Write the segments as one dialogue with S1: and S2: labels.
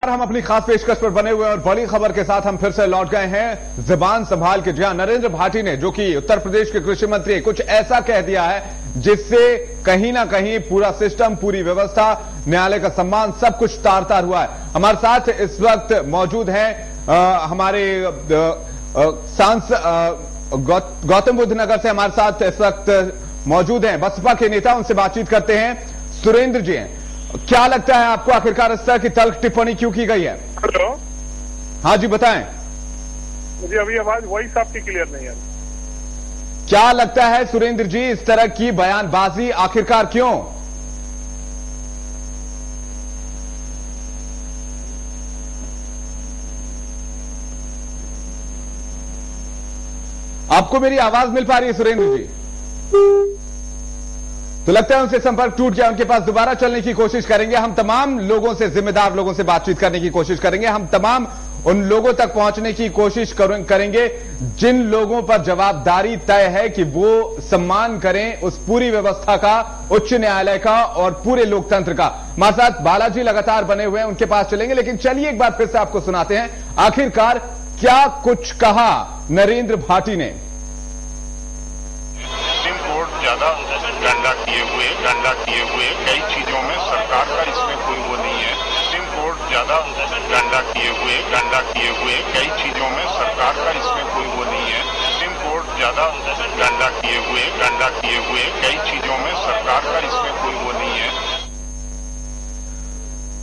S1: हम अपनी खास पेशकश पर बने हुए और बड़ी खबर के साथ हम फिर से लौट गए हैं जुबान संभाल के। जी हां, नरेंद्र भाटी ने, जो कि उत्तर प्रदेश के कृषि मंत्री, कुछ ऐसा कह दिया है जिससे कहीं ना कहीं पूरा सिस्टम, पूरी व्यवस्था, न्यायालय का सम्मान, सब कुछ तार तार हुआ है। हमारे साथ इस वक्त मौजूद हैं हमारे सांसद गौतम बुद्ध नगर से हमारे साथ इस वक्त मौजूद हैं बसपा के नेता, उनसे बातचीत करते हैं। सुरेंद्र जी हैं, क्या लगता है आपको आखिरकार इस तरह की तल्ख टिप्पणी क्यों की गई है?
S2: हेलो,
S1: हाँ जी बताएं।
S2: मुझे अभी आवाज वॉइस आपकी क्लियर नहीं है।
S1: क्या लगता है सुरेंद्र जी, इस तरह की बयानबाजी आखिरकार क्यों? आपको मेरी आवाज मिल पा रही है सुरेंद्र जी? तो लगता है उनसे संपर्क टूट गया। उनके पास दोबारा चलने की कोशिश करेंगे। हम तमाम लोगों से, जिम्मेदार लोगों से बातचीत करने की कोशिश करेंगे। हम तमाम उन लोगों तक पहुंचने की कोशिश करेंगे जिन लोगों पर जवाबदारी तय है कि वो सम्मान करें उस पूरी व्यवस्था का, उच्च न्यायालय का और पूरे लोकतंत्र का। हमारे साथ बालाजी लगातार बने हुए हैं, उनके पास चलेंगे। लेकिन चलिए एक बार फिर से आपको सुनाते हैं आखिरकार क्या कुछ कहा नरेंद्र भाटी ने।
S3: ज्यादा डंडा किए हुए कई चीजों में सरकार का इसमें कोई वो नहीं है। सुप्रीम कोर्ट ज्यादा डंडा किए हुए कई चीजों में सरकार का इसमें कोई वो नहीं है। सुप्रीम कोर्ट ज्यादा डंडा किए हुए कई चीजों में सरकार का इसमें कोई वो नहीं है।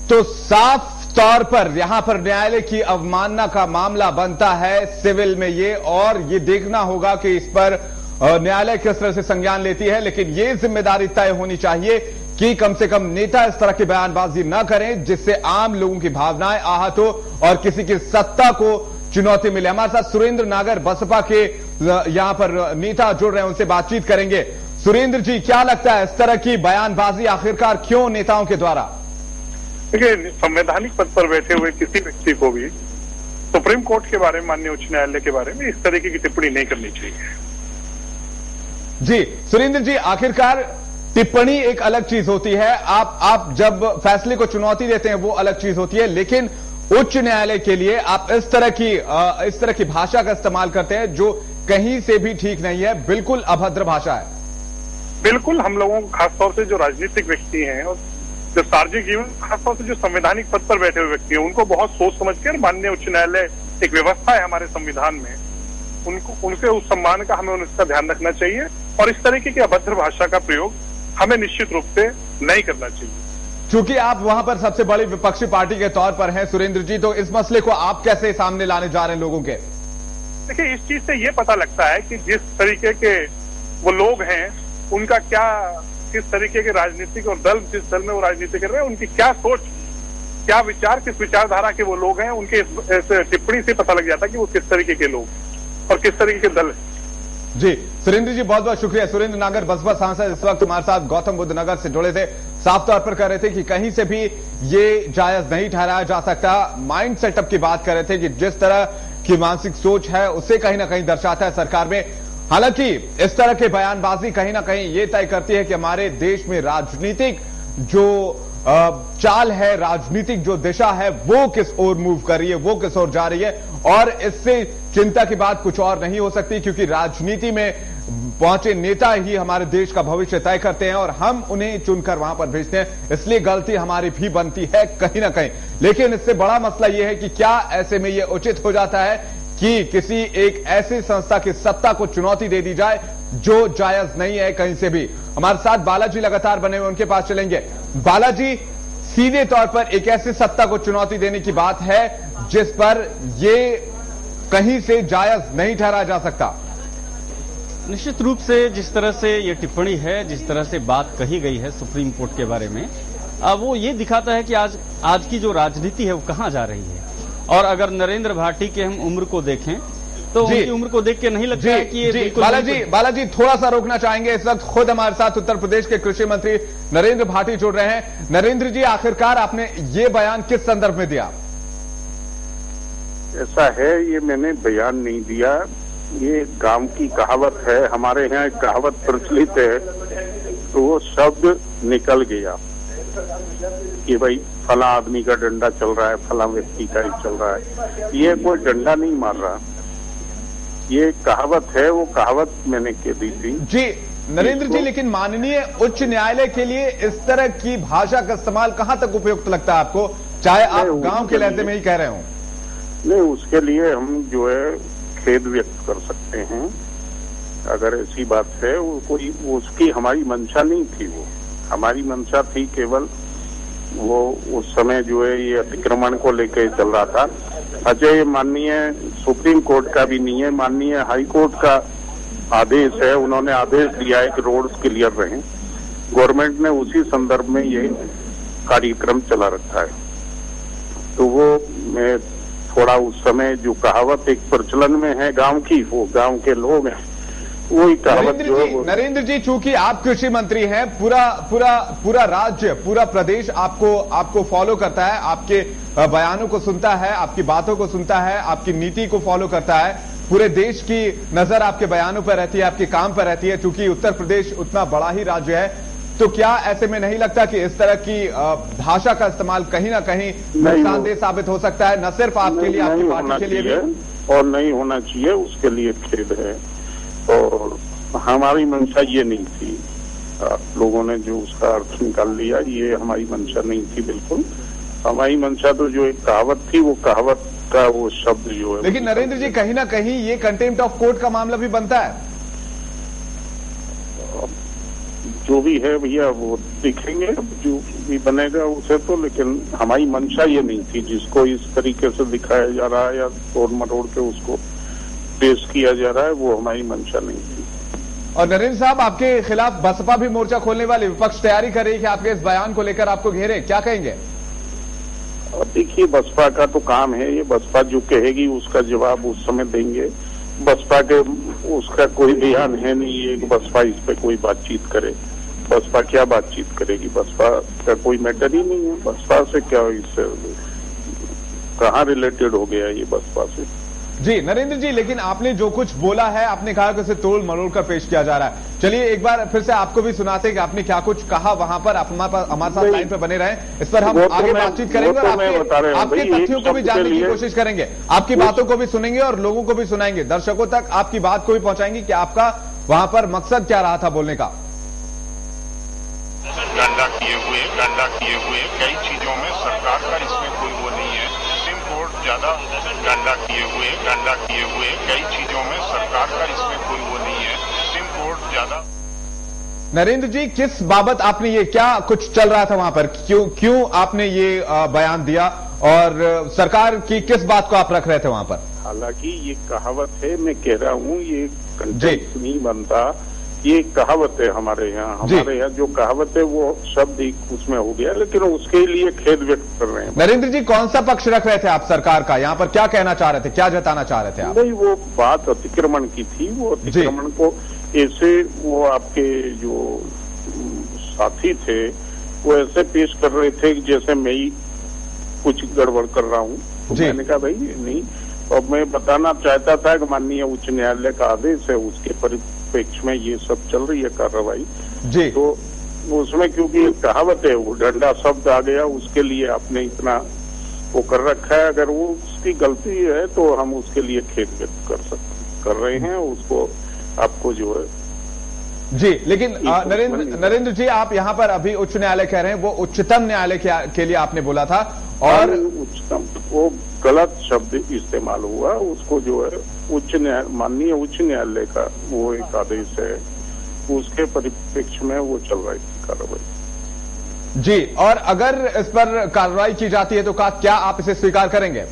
S1: तो साफ तौर पर यहां पर न्यायालय की अवमानना का मामला बनता है सिविल में ये, और ये देखना होगा कि इस पर न्यायालय किस तरह से संज्ञान लेती है। लेकिन यह जिम्मेदारी तय होनी चाहिए कि कम से कम नेता इस तरह की बयानबाजी न करें जिससे आम लोगों की भावनाएं आहत हो और किसी की सत्ता को चुनौती मिले। हमारे साथ सुरेंद्र नागर बसपा के यहां पर नेता जुड़ रहे हैं, उनसे बातचीत करेंगे। सुरेंद्र जी, क्या लगता है इस तरह की बयानबाजी आखिरकार क्यों नेताओं के द्वारा?
S2: देखिए, संवैधानिक पद पर बैठे हुए किसी व्यक्ति को भी सुप्रीम कोर्ट के बारे में, माननीय उच्च न्यायालय के बारे में इस तरीके की टिप्पणी नहीं करनी चाहिए।
S1: जी सुरेंद्र जी, आखिरकार टिप्पणी एक अलग चीज होती है, आप जब फैसले को चुनौती देते हैं वो अलग चीज होती है। लेकिन उच्च न्यायालय के लिए आप इस तरह की भाषा का इस्तेमाल करते हैं जो कहीं से भी ठीक नहीं है, बिल्कुल अभद्र भाषा है।
S2: बिल्कुल, हम लोगों को खासतौर से जो राजनीतिक व्यक्ति हैं और जो सार्वजनिक जीवन, खासतौर से जो संवैधानिक पद पर बैठे हुए व्यक्ति हैं, उनको बहुत सोच समझ कर, माननीय उच्च न्यायालय एक व्यवस्था है हमारे संविधान में, उनके उस सम्मान का हमें उसका ध्यान रखना चाहिए और इस तरीके की अभद्र भाषा का प्रयोग हमें निश्चित रूप से नहीं करना चाहिए।
S1: क्योंकि आप वहां पर सबसे बड़ी विपक्षी पार्टी के तौर पर हैं सुरेंद्र जी, तो इस मसले को आप कैसे सामने लाने जा रहे हैं लोगों के?
S2: देखिए, इस चीज से ये पता लगता है कि जिस तरीके के वो लोग हैं, उनका क्या, किस तरीके के राजनीतिक और दल, जिस दल में वो राजनीति कर रहे हैं, उनकी क्या सोच, क्या विचार, किस विचारधारा के वो लोग हैं, उनके इस टिप्पणी से पता लग जाता है कि वो किस तरीके के लोग और किस तरीके के दल है।
S1: जी सुरेंद्र जी, बहुत बहुत शुक्रिया। सुरेंद्र नागर बसपा सांसद इस वक्त हमारे साथ गौतम बुद्ध नगर से जुड़े थे। साफ तौर पर कह रहे थे कि कहीं से भी ये जायज नहीं ठहराया जा सकता। माइंड सेटअप की बात कर रहे थे कि जिस तरह की मानसिक सोच है उसे कहीं ना कहीं दर्शाता है सरकार में। हालांकि इस तरह के बयानबाजी कहीं ना कहीं ये तय करती है कि हमारे देश में राजनीतिक जो चाल है, राजनीतिक जो दिशा है, वो किस ओर मूव कर रही है, वो किस ओर जा रही है। और इससे चिंता की बात कुछ और नहीं हो सकती, क्योंकि राजनीति में पहुंचे नेता ही हमारे देश का भविष्य तय करते हैं और हम उन्हें चुनकर वहां पर भेजते हैं। इसलिए गलती हमारी भी बनती है कहीं ना कहीं। लेकिन इससे बड़ा मसला यह है कि क्या ऐसे में यह उचित हो जाता है कि किसी एक ऐसी संस्था की सत्ता को चुनौती दे दी जाए जो जायज नहीं है कहीं से भी। हमारे साथ बालाजी लगातार बने हुए, उनके पास चलेंगे। बालाजी, सीधे तौर पर एक ऐसी सत्ता को चुनौती देने की बात है जिस पर ये कहीं से जायज नहीं ठहराया जा सकता।
S4: निश्चित रूप से जिस तरह से ये टिप्पणी है, जिस तरह से बात कही गई है सुप्रीम कोर्ट के बारे में, वो ये दिखाता है कि आज की जो राजनीति है वो कहां जा रही है। और अगर नरेंद्र भाटी के हम उम्र को देखें तो उनकी उम्र को देख के नहीं लगता है कि ये
S1: बालाजी थोड़ा सा रोकना चाहेंगे। इस वक्त खुद हमारे साथ उत्तर प्रदेश के कृषि मंत्री नरेंद्र भाटी जुड़ रहे हैं। नरेंद्र जी, आखिरकार आपने ये बयान किस संदर्भ में दिया?
S5: ऐसा है, ये मैंने बयान नहीं दिया, ये गांव की कहावत है, हमारे यहाँ एक कहावत प्रचलित है, तो वो शब्द निकल गया कि भाई फला आदमी का डंडा चल रहा है, फला व्यक्ति का ही चल रहा है। ये कोई डंडा नहीं मार रहा, ये कहावत है, वो कहावत मैंने कह दी थी।
S1: जी नरेंद्र जी, लेकिन माननीय उच्च न्यायालय के लिए इस तरह की भाषा का इस्तेमाल कहां तक उपयुक्त लगता है आपको, चाहे आप गांव के लहजे में ही कह रहे हो?
S5: नहीं, उसके लिए हम जो है खेद व्यक्त कर सकते हैं। अगर ऐसी बात है, वो कोई उसकी हमारी मंशा नहीं थी, वो हमारी मंशा थी केवल वो उस समय जो है ये अतिक्रमण को लेकर चल रहा था। अच्छा, ये माननीय सुप्रीम कोर्ट का भी नहीं है, माननीय हाई कोर्ट का आदेश है। उन्होंने आदेश दिया है कि रोड्स क्लियर रहें। गवर्नमेंट ने उसी संदर्भ में ये कार्यक्रम चला रखा है। तो वो मैं थोड़ा उस समय जो कहावत एक प्रचलन में है गांव की, वो गांव के लोग हैं, वही कहावत जो है।
S1: नरेंद्र जी, चूंकि आप कृषि मंत्री हैं, पूरा राज्य, पूरा प्रदेश आपको फॉलो करता है, आपके बयानों को सुनता है, आपकी बातों को सुनता है, आपकी नीति को फॉलो करता है। पूरे देश की नजर आपके बयानों पर रहती है, आपके काम पर रहती है। चूंकि उत्तर प्रदेश उतना बड़ा ही राज्य है, तो क्या ऐसे में नहीं लगता कि इस तरह की भाषा का इस्तेमाल कहीं ना कहीं नुकसानदेह साबित हो सकता है, न सिर्फ आपके लिए, आपकी पार्टी के लिए भी?
S5: और नहीं होना चाहिए, उसके लिए खेद है। और हमारी मंशा ये नहीं थी, लोगों ने जो उसका अर्थ निकाल लिया, ये हमारी मंशा नहीं थी बिल्कुल। हमारी मंशा तो जो एक कहावत थी, वो कहावत का वो शब्द जो है।
S1: लेकिन नरेंद्र जी, कहीं ना कहीं ये कंटेम्प्ट ऑफ कोर्ट का मामला भी बनता है।
S5: जो भी है भैया वो देखेंगे, जो भी बनेगा उसे तो, लेकिन हमारी मंशा ये नहीं थी जिसको इस तरीके से दिखाया जा रहा है या तोड़ मरोड़ के उसको पेश किया जा रहा है, वो हमारी मंशा नहीं थी।
S1: और नरेंद्र साहब, आपके खिलाफ बसपा भी मोर्चा खोलने वाली, विपक्ष तैयारी कर रही है कि आपके इस बयान को लेकर आपको घेरे, क्या कहेंगे?
S5: देखिए, बसपा का तो काम है, ये बसपा जो कहेगी उसका जवाब उस समय देंगे। बसपा के उसका कोई बयान है नहीं है कि बसपा इस पे कोई बातचीत करे। बसपा क्या बातचीत करेगी? बसपा का कोई मैटर ही नहीं है। बसपा से क्या, इससे कहाँ रिलेटेड हो गया ये बसपा से?
S1: जी नरेंद्र जी, लेकिन आपने जो कुछ बोला है, आपने कहा कि उसे तोड़ मरोड़ कर पेश किया जा रहा है। चलिए एक बार फिर से आपको भी सुनाते कि आपने क्या कुछ कहा वहां पर। आप हमारे साथ लाइन पर बने रहें, इस पर हम आगे बातचीत करेंगे और आपके तथ्यों को भी जानने की कोशिश करेंगे, आपकी बातों को भी सुनेंगे और लोगों को भी सुनाएंगे, दर्शकों तक आपकी बात को भी पहुंचाएंगे कि आपका वहां पर मकसद क्या रहा था बोलने का।
S3: डंडा किए हुए कई चीजों में सरकार का इसमें कोई वो नहीं है। सुप्रीम कोर्ट ज्यादा डंडा किए हुए कई चीजों में सरकार का इसमें कोई वो नहीं है। सुप्रीम कोर्ट ज्यादा।
S1: नरेंद्र जी, किस बाबत आपने ये, क्या कुछ चल रहा था वहां पर, क्यों आपने ये बयान दिया और सरकार की किस बात को आप रख रहे थे वहां पर?
S5: हालांकि ये कहावत है, मैं कह रहा हूँ, ये कंटेंट नहीं बनता, ये कहावत है हमारे यहाँ जो कहावत है वो शब्द ही उसमें हो गया, लेकिन उसके लिए खेद व्यक्त कर रहे हैं।
S1: नरेंद्र जी, कौन सा पक्ष रख रहे थे आप सरकार का? यहाँ पर क्या कहना चाह रहे थे, क्या जताना चाह रहे थे आप?
S5: नहीं, वो बात अतिक्रमण की थी। वो अतिक्रमण को ऐसे वो आपके जो साथी थे वो ऐसे पेश कर रहे थे जैसे मैं ही कुछ गड़बड़ कर रहा हूँ। तो मैंने कहा भाई नहीं, और मैं बताना चाहता था कि माननीय उच्च न्यायालय का आदेश है, उसके परिप्रेक्ष्य में ये सब चल रही है कार्रवाई जी। तो उसमें क्योंकि कहावत है, वो डंडा शब्द आ गया, उसके लिए आपने इतना वो कर रखा है। अगर वो उसकी गलती है तो हम उसके लिए खेद व्यक्त कर रहे हैं, उसको आपको जो है
S1: जी। लेकिन नरेंद्र जी, आप यहाँ पर अभी उच्च न्यायालय कह रहे हैं, वो उच्चतम न्यायालय के लिए आपने बोला था, और
S5: उच्चतम वो गलत शब्द इस्तेमाल हुआ। उसको जो है माननीय उच्च न्यायालय का वो एक आदेश है, उसके परिप्रेक्ष्य में वो चल रही थी कार्रवाई
S1: जी। और अगर इस पर कार्रवाई की जाती है तो क्या आप इसे स्वीकार करेंगे?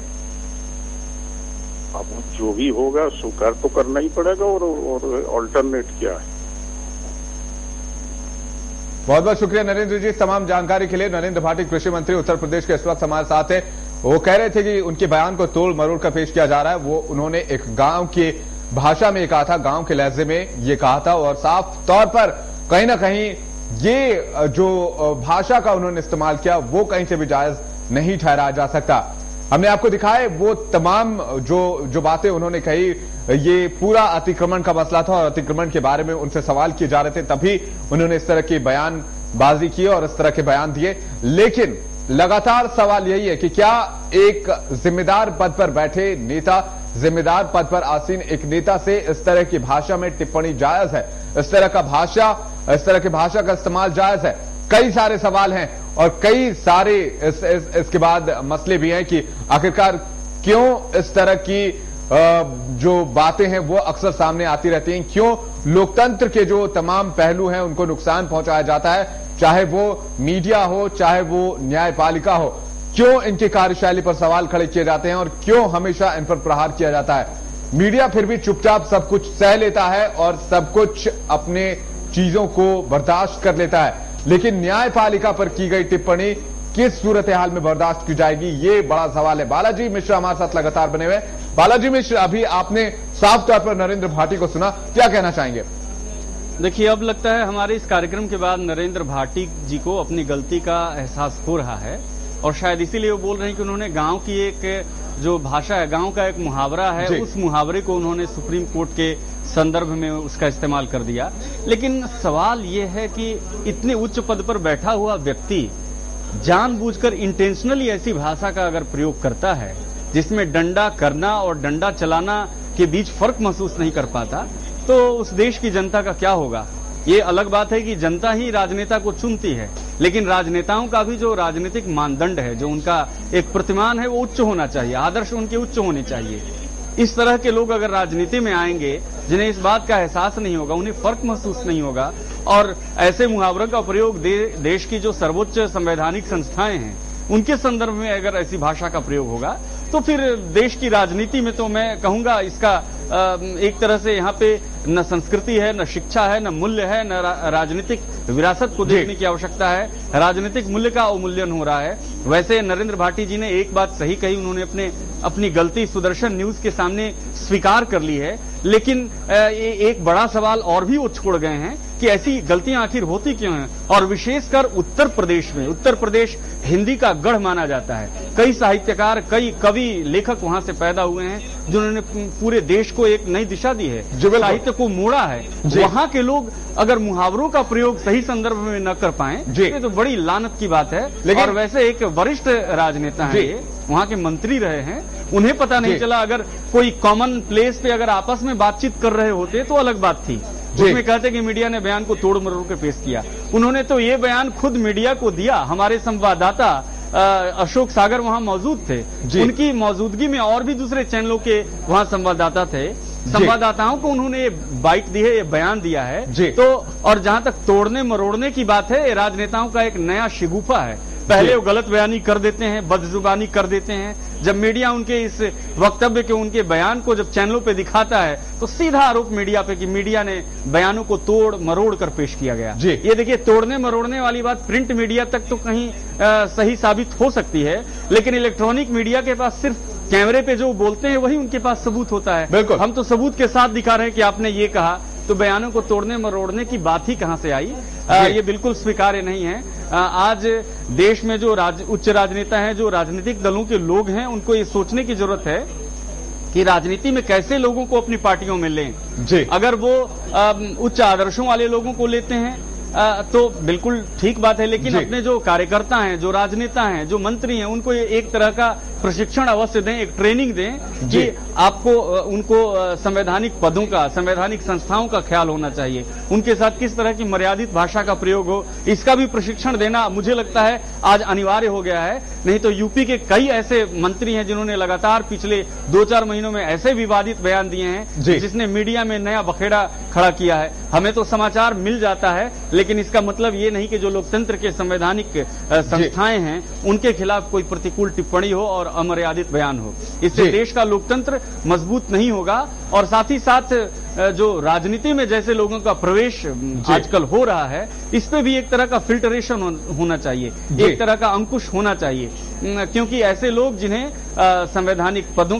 S5: अब जो भी होगा स्वीकार तो करना ही पड़ेगा, और ऑल्टरनेट क्या है।
S1: बहुत बहुत शुक्रिया नरेंद्र जी, तमाम जानकारी के लिए। नरेंद्र भाटी, कृषि मंत्री उत्तर प्रदेश के इस वक्त हमारे साथ है। वो कह रहे थे कि उनके बयान को तोड़ मरोड़ कर पेश किया जा रहा है। वो उन्होंने एक गांव की भाषा में कहा था, गांव के लहजे में ये कहा था, और साफ तौर पर कहीं ना कहीं ये जो भाषा का उन्होंने इस्तेमाल किया वो कहीं से भी जायज नहीं ठहराया जा सकता। हमने आपको दिखाए वो तमाम जो बातें उन्होंने कही, ये पूरा अतिक्रमण का मसला था और अतिक्रमण के बारे में उनसे सवाल किए जा रहे थे, तभी उन्होंने इस तरह की बयानबाजी की और इस तरह के बयान दिए। लेकिन लगातार सवाल यही है कि क्या एक जिम्मेदार पद पर बैठे नेता, जिम्मेदार पद पर आसीन एक नेता से इस तरह की भाषा में टिप्पणी जायज है? इस तरह की भाषा का इस्तेमाल जायज है? कई सारे सवाल हैं और कई सारे इसके बाद मसले भी हैं कि आखिरकार क्यों इस तरह की जो बातें हैं वो अक्सर सामने आती रहती हैं, क्यों लोकतंत्र के जो तमाम पहलू हैं उनको नुकसान पहुंचाया जाता है, चाहे वो मीडिया हो, चाहे वो न्यायपालिका हो, क्यों इनकी कार्यशैली पर सवाल खड़े किए जाते हैं और क्यों हमेशा इन पर प्रहार किया जाता है? मीडिया फिर भी चुपचाप सब कुछ सह लेता है और सब कुछ अपने चीजों को बर्दाश्त कर लेता है, लेकिन न्यायपालिका पर की गई टिप्पणी किस सूरत हाल में बर्दाश्त की जाएगी, ये बड़ा सवाल है। बालाजी मिश्र हमारे साथ लगातार बने हुए। बालाजी मिश्र, अभी आपने साफ तौर पर नरेंद्र भाटी को सुना, क्या कहना चाहेंगे?
S4: देखिए, अब लगता है हमारे इस कार्यक्रम के बाद नरेंद्र भाटी जी को अपनी गलती का एहसास हो रहा है और शायद इसीलिए वो बोल रहे हैं कि उन्होंने गांव की एक जो भाषा है, गांव का एक मुहावरा है, उस मुहावरे को उन्होंने सुप्रीम कोर्ट के संदर्भ में उसका इस्तेमाल कर दिया। लेकिन सवाल ये है कि इतने उच्च पद पर बैठा हुआ व्यक्ति जानबूझकर इंटेंशनली ऐसी भाषा का अगर प्रयोग करता है जिसमें डंडा करना और डंडा चलाना के बीच फर्क महसूस नहीं कर पाता, तो उस देश की जनता का क्या होगा? ये अलग बात है कि जनता ही राजनेता को चुनती है, लेकिन राजनेताओं का भी जो राजनीतिक मानदंड है, जो उनका एक प्रतिमान है, वो उच्च होना चाहिए, आदर्श उनके उच्च होने चाहिए। इस तरह के लोग अगर राजनीति में आएंगे जिन्हें इस बात का एहसास नहीं होगा, उन्हें फर्क महसूस नहीं होगा और ऐसे मुहावरों का प्रयोग देश की जो सर्वोच्च संवैधानिक संस्थाएं हैं उनके संदर्भ में अगर ऐसी भाषा का प्रयोग होगा, तो फिर देश की राजनीति में तो मैं कहूंगा इसका एक तरह से यहाँ पे न संस्कृति है, न शिक्षा है, न मूल्य है, न राजनीतिक विरासत को देखने की आवश्यकता है। राजनीतिक मूल्य का अवमूल्यन हो रहा है। वैसे नरेंद्र भाटी जी ने एक बात सही कही, उन्होंने अपनी गलती सुदर्शन न्यूज के सामने स्वीकार कर ली है, लेकिन एक बड़ा सवाल और भी वो छोड़ गए हैं कि ऐसी गलतियां आखिर होती क्यों हैं, और विशेषकर उत्तर प्रदेश में। उत्तर प्रदेश हिंदी का गढ़ माना जाता है। कई साहित्यकार, कई कवि, लेखक वहां से पैदा हुए हैं जिन्होंने पूरे देश को एक नई दिशा दी है, साहित्य को मोड़ा है। वहां के लोग अगर मुहावरों का प्रयोग सही संदर्भ में न कर पाए तो बड़ी लानत की बात है। लेकिन और वैसे एक वरिष्ठ राजनेता हैं, वहां के मंत्री रहे हैं, उन्हें पता नहीं चला। अगर कोई कॉमन प्लेस पे अगर आपस में बातचीत कर रहे होते तो अलग बात थी। उसमें कहते कि मीडिया ने बयान को तोड़ मरोड़ के पेश किया। उन्होंने तो ये बयान खुद मीडिया को दिया। हमारे संवाददाता अशोक सागर वहां मौजूद थे, उनकी मौजूदगी में और भी दूसरे चैनलों के वहां संवाददाता थे। संवाददाताओं को उन्होंने ये बाइट दी है, ये बयान दिया है। तो और जहां तक तोड़ने मरोड़ने की बात है, ये राजनेताओं का एक नया शिगुफा है। पहले वो गलत बयानी कर देते हैं, बदजुबानी कर देते हैं। जब मीडिया उनके इस वक्तव्य के, उनके बयान को जब चैनलों पे दिखाता है तो सीधा आरोप मीडिया पे कि मीडिया ने बयानों को तोड़ मरोड़ कर पेश किया गया। ये देखिए, तोड़ने मरोड़ने वाली बात प्रिंट मीडिया तक तो कहीं सही साबित हो सकती है, लेकिन इलेक्ट्रॉनिक मीडिया के पास सिर्फ कैमरे पे जो बोलते हैं वही उनके पास सबूत होता है। बिल्कुल, हम तो सबूत के साथ दिखा रहे हैं कि आपने ये कहा, तो बयानों को तोड़ने मरोड़ने की बात ही कहां से आई? ये बिल्कुल स्वीकार्य नहीं है। आज देश में जो उच्च राजनेता हैं, जो राजनीतिक दलों के लोग हैं, उनको ये सोचने की जरूरत है कि राजनीति में कैसे लोगों को अपनी पार्टियों में लें। अगर वो उच्च आदर्शों वाले लोगों को लेते हैं तो बिल्कुल ठीक बात है, लेकिन अपने जो कार्यकर्ता हैं, जो राजनेता हैं, जो मंत्री हैं, उनको एक तरह का प्रशिक्षण अवश्य दें, एक ट्रेनिंग दें कि आपको उनको संवैधानिक पदों का, संवैधानिक संस्थाओं का ख्याल होना चाहिए। उनके साथ किस तरह की मर्यादित भाषा का प्रयोग हो, इसका भी प्रशिक्षण देना मुझे लगता है आज अनिवार्य हो गया है। नहीं तो यूपी के कई ऐसे मंत्री हैं जिन्होंने लगातार पिछले 2-4 महीनों में ऐसे विवादित बयान दिए हैं जिसने मीडिया में नया बखेड़ा खड़ा किया है। हमें तो समाचार मिल जाता है, लेकिन इसका मतलब ये नहीं कि जो लोकतंत्र के संवैधानिक संस्थाएं हैं उनके खिलाफ कोई प्रतिकूल टिप्पणी हो और अमर्यादित बयान हो। इससे देश का लोकतंत्र मजबूत नहीं होगा और साथ ही साथ जो राजनीति में जैसे लोगों का प्रवेश आजकल हो रहा है, इस पे भी एक तरह का फिल्टरेशन होना चाहिए, एक तरह का अंकुश होना चाहिए, क्योंकि ऐसे लोग जिन्हें संवैधानिक पदों